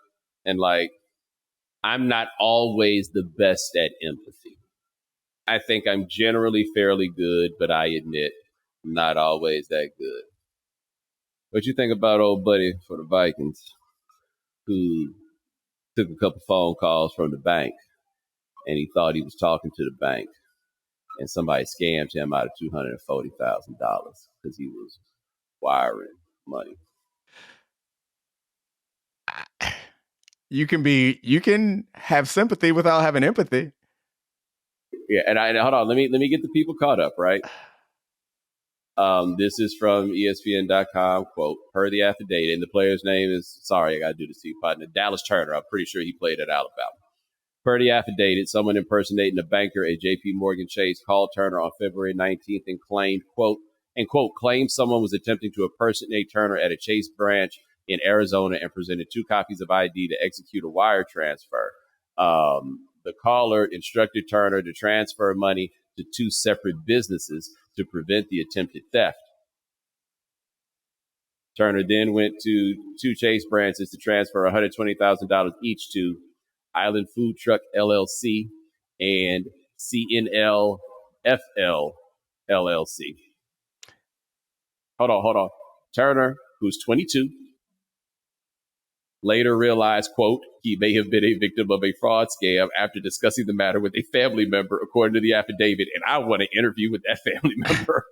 And, like, I'm not always the best at empathy. I think I'm generally fairly good, but I admit not always that good. What you think about old buddy for the Vikings who took a couple phone calls from the bank and he thought he was talking to the bank and somebody scammed him out of $240,000 because he was wiring money. You can have sympathy without having empathy. Yeah, and hold on, let me get the people caught up, right? This is from ESPN.com, quote, per the affidavit, and the player's name is, sorry, I got to do this to you, partner, Dallas Turner. I'm pretty sure he played at Alabama. Per the affidavit, someone impersonating a banker at J.P. Morgan Chase called Turner on February 19th and claimed, quote, claimed someone was attempting to impersonate Turner at a Chase branch in Arizona and presented 2 copies of ID to execute a wire transfer. The caller instructed Turner to transfer money to 2 separate businesses to prevent the attempted theft. Turner then went to 2 Chase branches to transfer $120,000 each to Island Food Truck LLC and CNLFL LLC. Hold on. Turner, who's 22, later realized, quote, he may have been a victim of a fraud scam after discussing the matter with a family member, according to the affidavit. And I want to interview with that family member.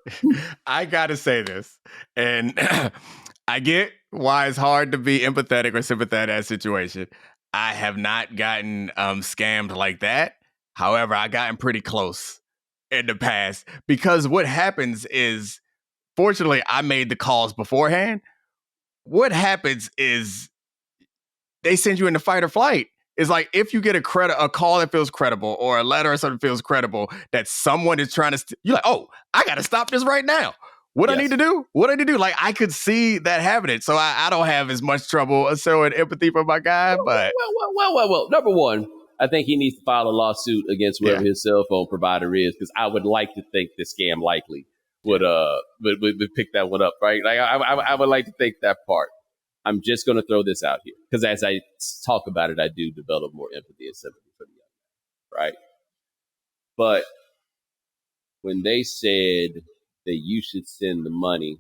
I got to say this. And I get why it's hard to be empathetic or sympathetic in that situation. I have not gotten scammed like that. However, I've gotten pretty close in the past because what happens is, fortunately, I made the calls beforehand. What happens is they send you into fight or flight. It's like if you get a call that feels credible or a letter or something feels credible that someone is trying to, you're like, oh, I got to stop this right now. What I need to do? Like, I could see that happening. So I don't have as much trouble showing empathy for my guy. But well. Number one, I think he needs to file a lawsuit against whoever his cell phone provider is, because I would like to think the scam likely would pick that one up, right? Like I would like to think that part. I'm just going to throw this out here because as I talk about it, I do develop more empathy and sympathy for the young man, right? But when they said that you should send the money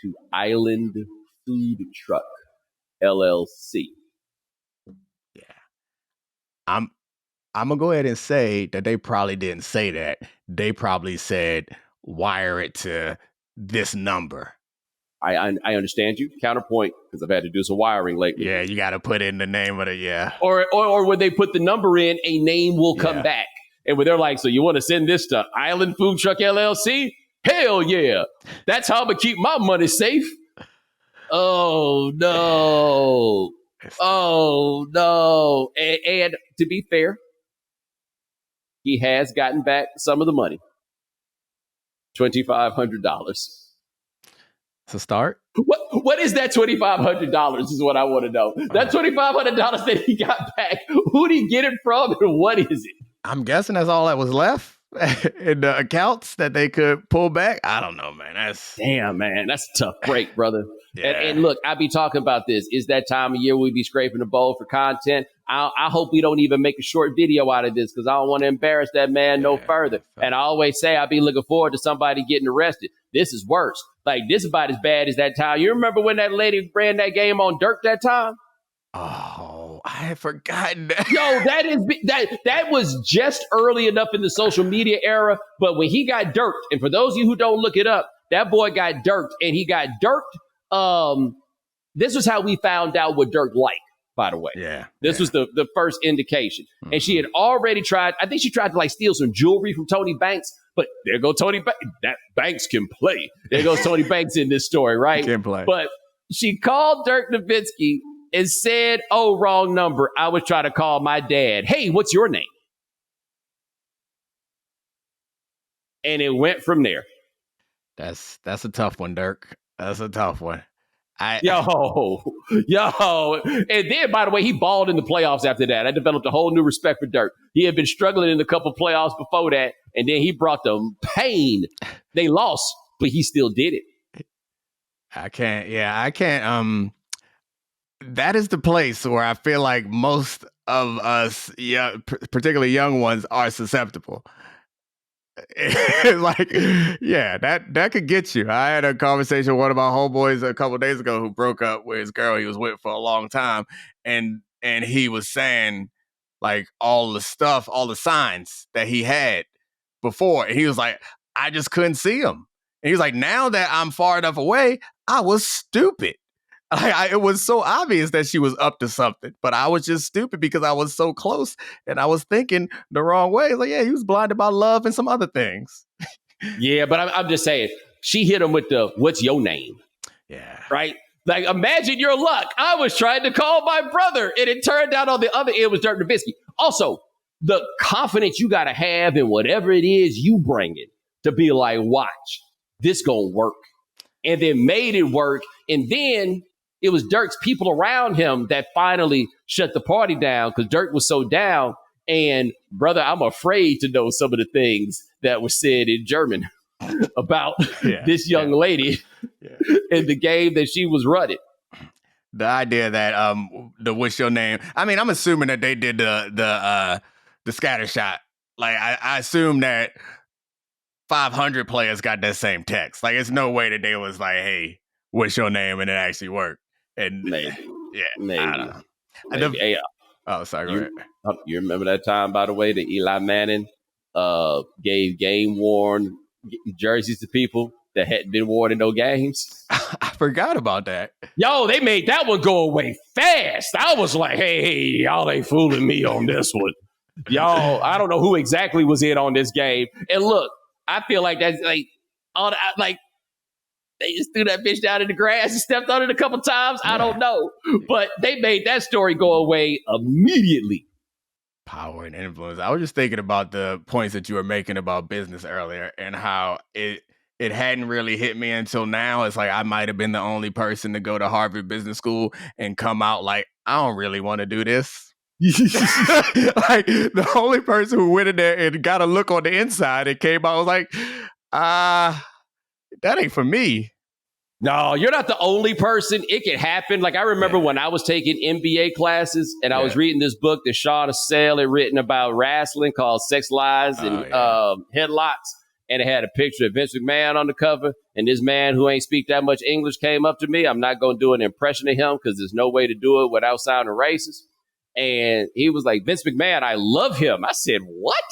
to Island Food Truck LLC. Yeah. I'm going to go ahead and say that they probably didn't say that. They probably said, wire it to this number. I understand you. Counterpoint, because I've had to do some wiring lately. Yeah, you got to put in the name of the, Or when they put the number in, a name will come back. And when they're like, so you want to send this to Island Food Truck LLC? Hell yeah. That's how I'm going to keep my money safe. Oh, no. Oh, no. And to be fair, he has gotten back some of the money. $2,500. It's a start. What is that $2,500 is what I want to know. That $2,500 that he got back, who did he get it from and what is it? I'm guessing that's all that was left in the accounts that they could pull back. I don't know, man. Damn, man. That's a tough break, brother. Yeah. And look, I be talking about this. Is that time of year we be scraping the bowl for content? I hope we don't even make a short video out of this because I don't want to embarrass that man no further. And I always say I be looking forward to somebody getting arrested. This is worse. Like, this is about as bad as that time. You remember when that lady ran that game on Dirk that time? Oh, I had forgotten that. Yo, that was just early enough in the social media era. But when he got dirked, and for those of you who don't look it up, that boy got dirked, and he got dirked. This was how we found out what Dirk liked, by the way. Yeah. This was the first indication. Mm-hmm. And she had already tried, I think she tried to like steal some jewelry from Tony Banks. But there go Tony Banks. That Banks can play. There goes Tony Banks in this story, right? He can play. But she called Dirk Nowitzki and said, oh, wrong number. I was trying to call my dad. Hey, what's your name? And it went from there. That's a tough one, Dirk. That's a tough one. Yo. And then, by the way, he balled in the playoffs after that. I developed a whole new respect for Dirk. He had been struggling in a couple playoffs before that, and then he brought them pain. They lost, but he still did it. I can't. That is the place where I feel like most of us, particularly young ones, are susceptible. Like, yeah, that could get you. I had a conversation with one of my homeboys a couple of days ago who broke up with his girl he was with for a long time, and he was saying like all the stuff, all the signs that he had before, and he was like, I just couldn't see them. And he was like, now that I'm far enough away, I was stupid. It was so obvious that she was up to something, but I was just stupid because I was so close and I was thinking the wrong way. Like, yeah, he was blinded by love and some other things. Yeah, but I'm just saying, she hit him with the, what's your name? Yeah. Right? Like, imagine your luck. I was trying to call my brother, and it turned out on the other end was Dirk Nowitzki. Also, the confidence you got to have in whatever it is you bring it to be like, watch, this going to work. And then made it work. And then it was Dirk's people around him that finally shut the party down because Dirk was so down. And brother, I'm afraid to know some of the things that were said in German about this young lady in the game that she was running. The idea that the what's your name? I mean, I'm assuming that they did the scatter shot. Like I assume that 500 players got that same text. Like, it's no way that they was like, hey, what's your name? And it actually worked. And maybe. I don't know. Maybe. Hey, sorry, go ahead. You remember that time, by the way, that Eli Manning gave game-worn jerseys to people that hadn't been worn in no games? I forgot about that. Yo, they made that one go away fast. I was like, hey, y'all ain't fooling me on this one. Y'all, I don't know who exactly was in on this game. And look, I feel like that's like they just threw that bitch down in the grass and stepped on it a couple times. Yeah. I don't know. But they made that story go away immediately. Power and influence. I was just thinking about the points that you were making about business earlier and how it hadn't really hit me until now. It's like I might have been the only person to go to Harvard Business School and come out like, I don't really want to do this. Like, the only person who went in there and got a look on the inside and came out was like, that ain't for me. No, you're not the only person. It can happen. Like, I remember when I was taking MBA classes and I was reading this book that Sean Assel had written about wrestling called Sex, Lies, and Headlocks. And it had a picture of Vince McMahon on the cover. And this man who ain't speak that much English came up to me. I'm not going to do an impression of him because there's no way to do it without sounding racist. And he was like, Vince McMahon, I love him. I said, what?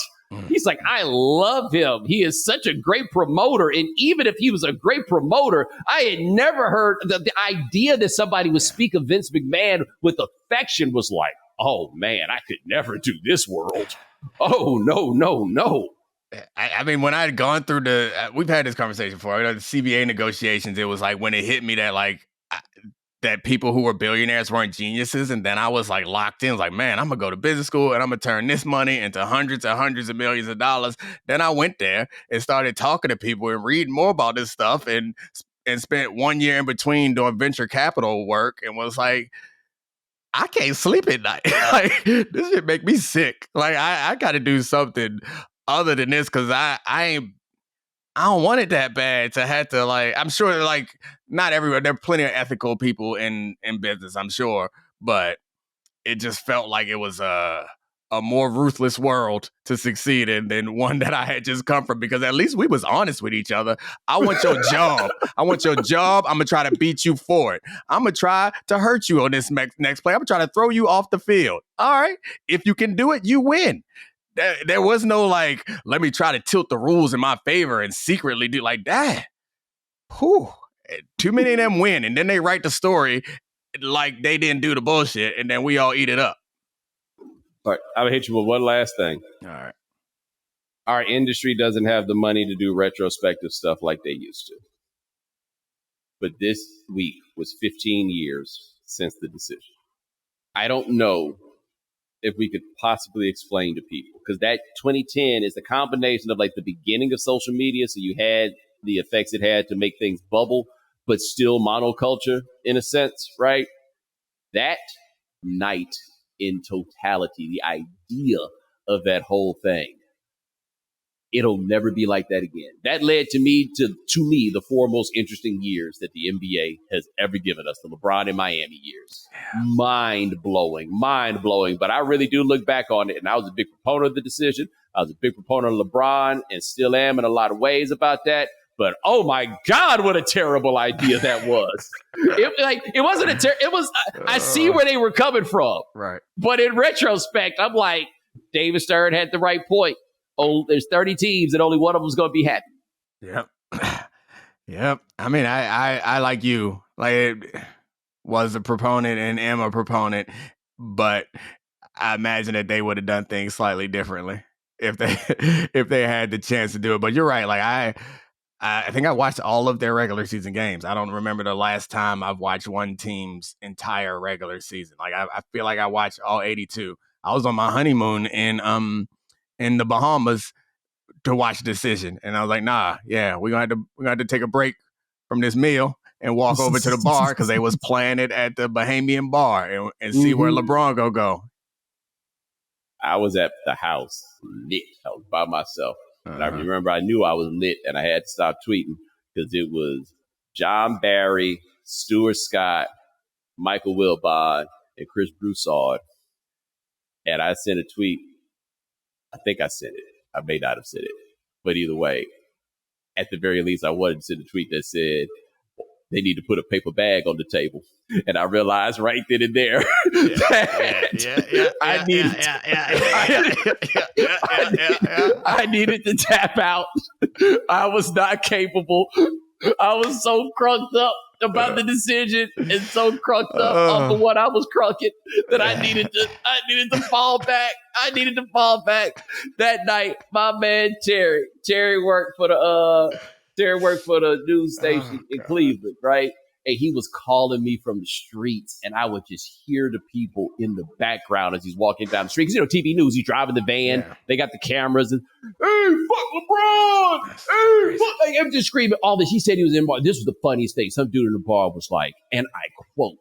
He's like, I love him. He is such a great promoter. And even if he was a great promoter, I had never heard the idea that somebody would speak of Vince McMahon with affection was like, oh, man, I could never do this world. Oh, no. I mean, when I had gone through we've had this conversation before, the CBA negotiations, it was like when it hit me that like, that people who were billionaires weren't geniuses. And then I was like locked in, like, man, I'm going to go to business school and I'm going to turn this money into hundreds and hundreds of millions of dollars. Then I went there and started talking to people and reading more about this stuff and spent 1 year in between doing venture capital work and was like, I can't sleep at night. Like, this shit make me sick. Like, I got to do something other than this because I don't want it that bad to have to, like, I'm sure, like, not everywhere. There are plenty of ethical people in business, I'm sure. But it just felt like it was a more ruthless world to succeed in than one that I had just come from, because at least we was honest with each other. I want your job. I want your job. I'm going to try to beat you for it. I'm going to try to hurt you on this next play. I'm going to try to throw you off the field. All right. If you can do it, you win. There was no like, let me try to tilt the rules in my favor and secretly do like that. Whew. Too many of them win. And then they write the story like they didn't do the bullshit. And then we all eat it up. All right. I'm going to hit you with one last thing. All right. Our industry doesn't have the money to do retrospective stuff like they used to. But this week was 15 years since the decision. I don't know if we could possibly explain to people, because that 2010 is the combination of like the beginning of social media. So you had the effects it had to make things bubble, but still monoculture in a sense, right? That night in totality, the idea of that whole thing, it'll never be like that again. That led to me, the four most interesting years that the NBA has ever given us, the LeBron and Miami years. years. Mind blowing. But I really do look back on it, and I was a big proponent of the decision. I was a big proponent of LeBron, and still am in a lot of ways about that. But oh my God, what a terrible idea that was! It wasn't it was. I see where they were coming from, right? But in retrospect, I'm like, David Stern had the right point. Oh, there's 30 teams, and only one of them is going to be happy. Yep. Yep. I mean, I like you. Was a proponent and am a proponent, but I imagine that they would have done things slightly differently if they had the chance to do it. But you're right. I think I watched all of their regular season games. I don't remember the last time I've watched one team's entire regular season. I feel like I watched all 82. I was on my honeymoon in the Bahamas to watch Decision, and I was like, nah, yeah, we're gonna have to take a break from this meal and walk over to the bar because they was playing it at the Bahamian bar and see where LeBron go. I was at the house lit. I was by myself. And I remember I knew I was lit and I had to stop tweeting because it was John Barry, Stuart Scott, Michael Wilbon, and Chris Broussard. And I sent a tweet. I think I sent it. I may not have sent it. But either way, at the very least, I wanted to send a tweet that said, they need to put a paper bag on the table. And I realized right then and there I needed to tap out. I was not capable. I was so crunked up about the decision and so crunked up off of what I was crunking that I needed to fall back. I needed to fall back. That night, my man Terry worked for the news station in Cleveland, right? And he was calling me from the streets, and I would just hear the people in the background as he's walking down the street. Because, TV news, he's driving the van. Yeah. They got the cameras. And, hey, fuck LeBron! Hey, fuck. I'm just screaming all this. He said he was in the bar. This was the funniest thing. Some dude in the bar was like, and I quote,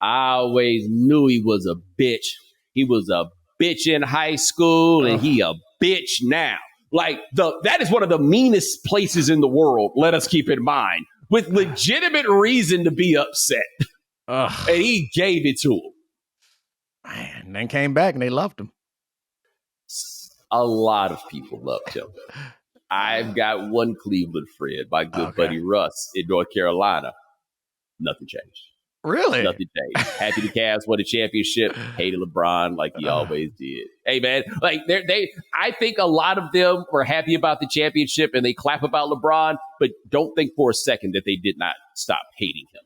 I always knew he was a bitch. He was a bitch in high school, and he a bitch now. That is one of the meanest places in the world, let us keep in mind, with legitimate reason to be upset. And he gave it to him. Man, and then came back and they loved him. A lot of people loved him. I've got one Cleveland friend, my good buddy Russ in North Carolina. Nothing changed. Really? Nothing changed. Happy the Cavs won the championship. Hated LeBron like he always did. Hey, man, I think a lot of them were happy about the championship and they clap about LeBron, but don't think for a second that they did not stop hating him.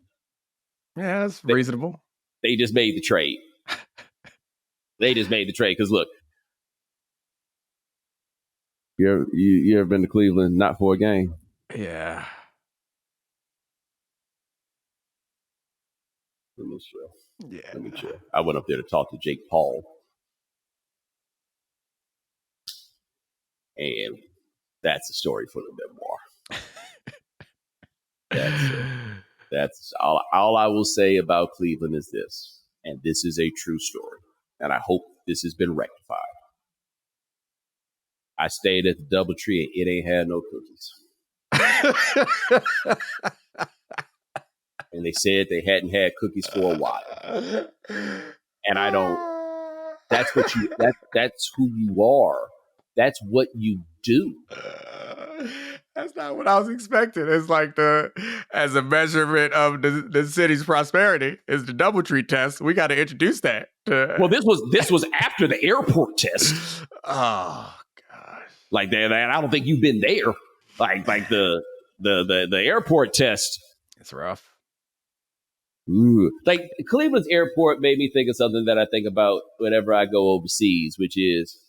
Yeah, that's reasonable. They just made the trade. Because look, you ever been to Cleveland not for a game? Yeah. Let me chill. I went up there to talk to Jake Paul. And that's a story for the memoir. That's all I will say about Cleveland is this. And this is a true story. And I hope this has been rectified. I stayed at the DoubleTree and it ain't had no cookies. And they said they hadn't had cookies for a while. And I don't, that's who you are. That's what you do. That's not what I was expecting. It's like as a measurement of the city's prosperity is the DoubleTree test. We got to introduce that. Well, this was after the airport test. Oh gosh! Like that, I don't think you've been there. Like the airport test. It's rough. Ooh. Like Cleveland's airport made me think of something that I think about whenever I go overseas, which is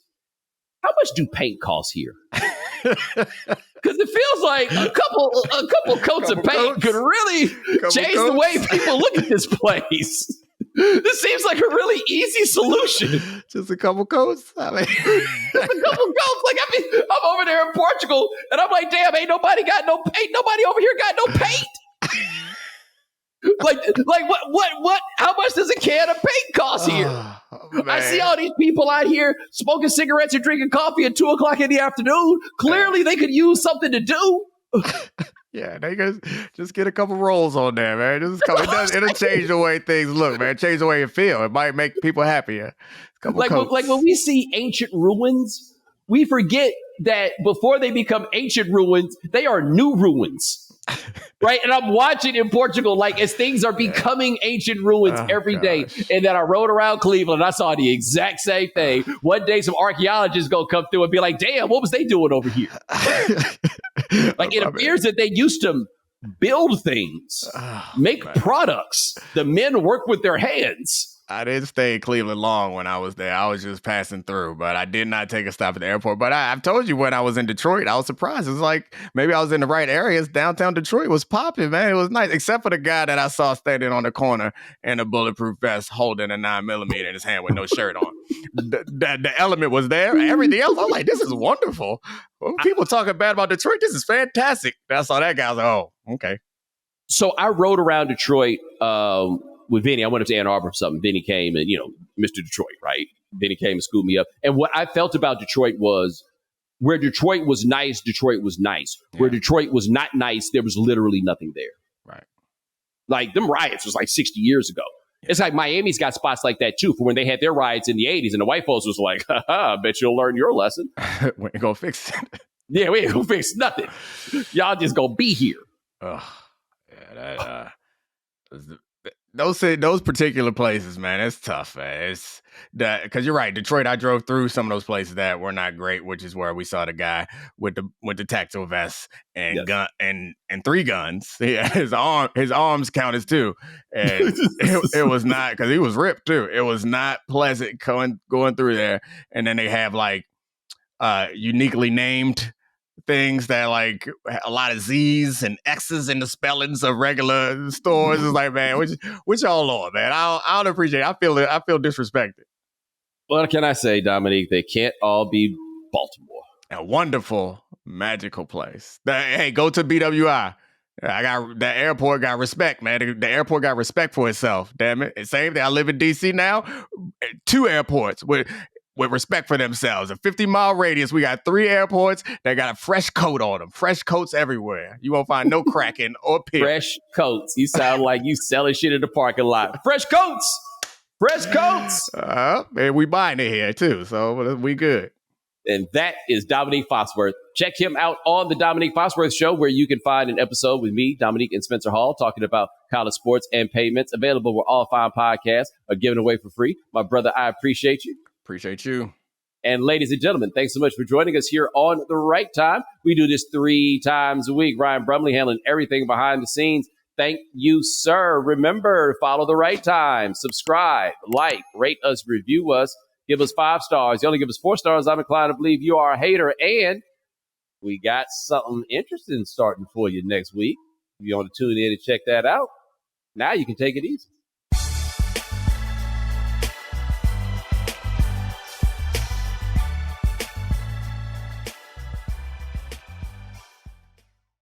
how much do paint cost here? Because it feels like a couple coats of paint could really change the way people look at this place. This seems like a really easy solution. Just a couple coats? Just a couple coats. I'm over there in Portugal, and I'm like, damn, ain't nobody over here got no paint. Like what? How much does a can of paint cost here? I see all these people out here smoking cigarettes and drinking coffee at 2:00 in the afternoon. Clearly, they could use something to do. Yeah, they just get a couple rolls on there, man. It'll change the way things look, man. Change the way you feel. It might make people happier. Like when we see ancient ruins, we forget that before they become ancient ruins, they are new ruins. Right. And I'm watching in Portugal, like as things are becoming ancient ruins every day. And then I rode around Cleveland and I saw the exact same thing. One day, some archaeologists go come through and be like, damn, what was they doing over here? Like it appears that they used to build things, make products. The men work with their hands. I didn't stay in Cleveland long when I was there. I was just passing through, but I did not take a stop at the airport. But I've told you when I was in Detroit, I was surprised. It was like maybe I was in the right areas. Downtown Detroit was popping, man. It was nice, except for the guy that I saw standing on the corner in a bulletproof vest holding a 9mm in his hand with no shirt on. The element was there. Everything else, I was like, this is wonderful. When people talking bad about Detroit, this is fantastic. I saw that guy. I was like, oh, okay. So I rode around Detroit with Vinny. I went up to Ann Arbor or something. Vinny came and, Mr. Detroit, right? Vinny came and scooped me up. And what I felt about Detroit was where Detroit was nice, Detroit was nice. Yeah. Where Detroit was not nice, there was literally nothing there. Right. Like them riots was like 60 years ago. Yeah. It's like Miami's got spots like that too, for when they had their riots in the 80s and the white folks was like, I bet you'll learn your lesson. We ain't gonna fix it. Yeah, we ain't gonna fix nothing. Y'all just gonna be here. Yeah, those particular places, man, it's tough, man. It's that because you're right, Detroit. I drove through some of those places that were not great, which is where we saw the guy with the tactical vest and gun and 3 guns. Yeah, his arms counted too, and it was not because he was ripped too. It was not pleasant going through there, and then they have like uniquely named things that like a lot of Z's and X's in the spellings of regular stores. It's like, man, which y'all on, man? I don't appreciate it. I feel disrespected. What can I say, Dominique? They can't all be Baltimore. A wonderful, magical place. Hey, go to BWI. The airport got respect, man. The airport got respect for itself. Damn it. Same thing. I live in DC now. 2 airports with respect for themselves. A 50-mile radius, we got 3 airports that got a fresh coat on them. Fresh coats everywhere. You won't find no cracking or peel. Fresh coats. You sound like you selling shit in the parking lot. Fresh coats. Fresh coats. And we buying it here too, so we good. And that is Domonique Foxworth. Check him out on the Domonique Foxworth Show, where you can find an episode with me, Dominique, and Spencer Hall talking about college sports and payments. Available where all fine podcasts are given away for free. My brother, I appreciate you. Appreciate you. And ladies and gentlemen, thanks so much for joining us here on The Right Time. We do this 3 times a week. Ryan Brumley handling everything behind the scenes. Thank you, sir. Remember, follow The Right Time. Subscribe, like, rate us, review us. Give us 5 stars. You only give us 4 stars, I'm inclined to believe you are a hater. And we got something interesting starting for you next week. If you want to tune in and check that out, now you can take it easy.